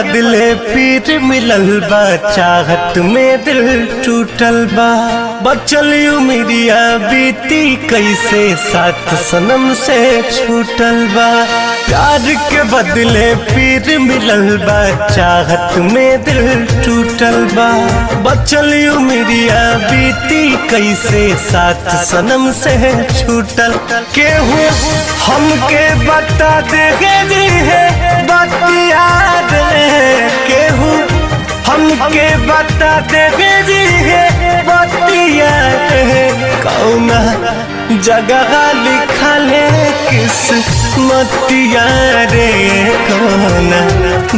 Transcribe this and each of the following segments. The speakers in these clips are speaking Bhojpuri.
बदले पीर मिलल बा, चाहत में दिल टूटल बा। बचल उमिरिया बीती कैसे साथ सनम से छूटल बा। प्यार के बदले पीर मिलल बा, चाहत में दिल टूटल बा। बचल उमिरिया बीती कैसे साथ सनम से छूटल। केहू हमके बता देगे जी है बतिया रे, केहू हमके बता देगे जी है बतिया रे। कौना जगह लिखल है किस्मतिया रे, कौना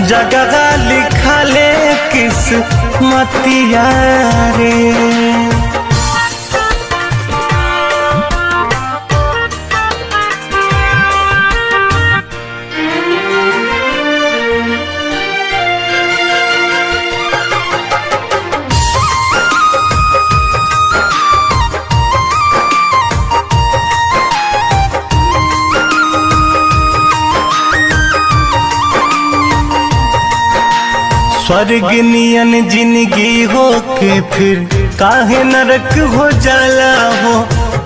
जगह लिखल है किस्मतिया रे। स्वर्ग नियन जिंदगी हो के फिर काहे नरक हो जाला हो।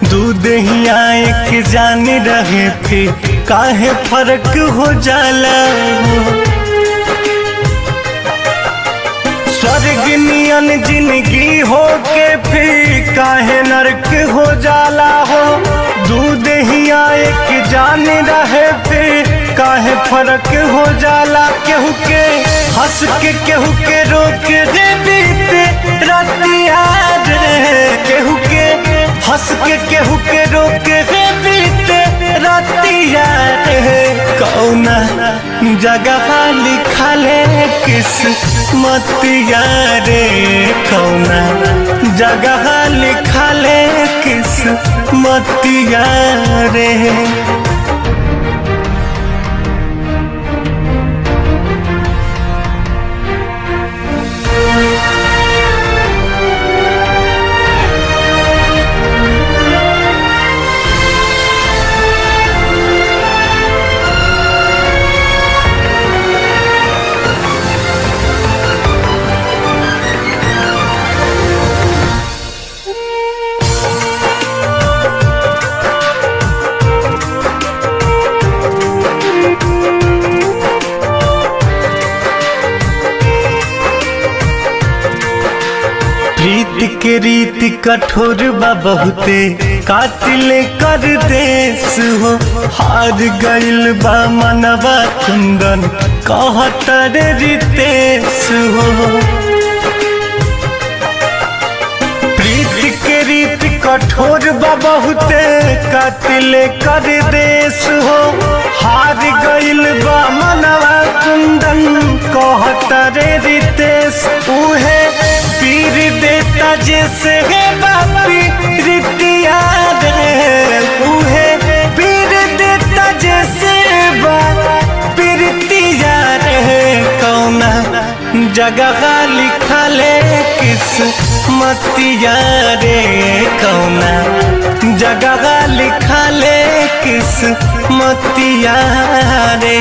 दूध ही एक जान रहे फिर काहे फर्क हो जाला हो। स्वर्ग नियन जिंदगी हो के फिर काहे नरक हो जाला हो। दूध ही एक जान रहे फिर काहे फर्क हो जाला। केहू के हंस के केहू के रोक दे बीते रतिया रे, केहू के हंस के केहू के रोक दे बीते रतिया रे। कौना जगह लिखल है किस्मतिया रे, कौना जगह लिखल है किस्मतिया रे। प्रीत के रीत कठोर बा बहुते, कातिल कर देश हो। हार गइल बा मनवा कुंदन कहतर रितेश हो। प्रीत के रीत कठोर बा बहुते, कातिल कर देश हो। हार गइल बा मनवा कुंदन कहतर रितेश। उहे पीर देता जैसे है बापी रितिया रे, उहे पीर देता जैसे बापी रितिया रे। कौना जगह लिखल है किस्मतिया रे, कौना जगह लिखल है किस्मतिया रे।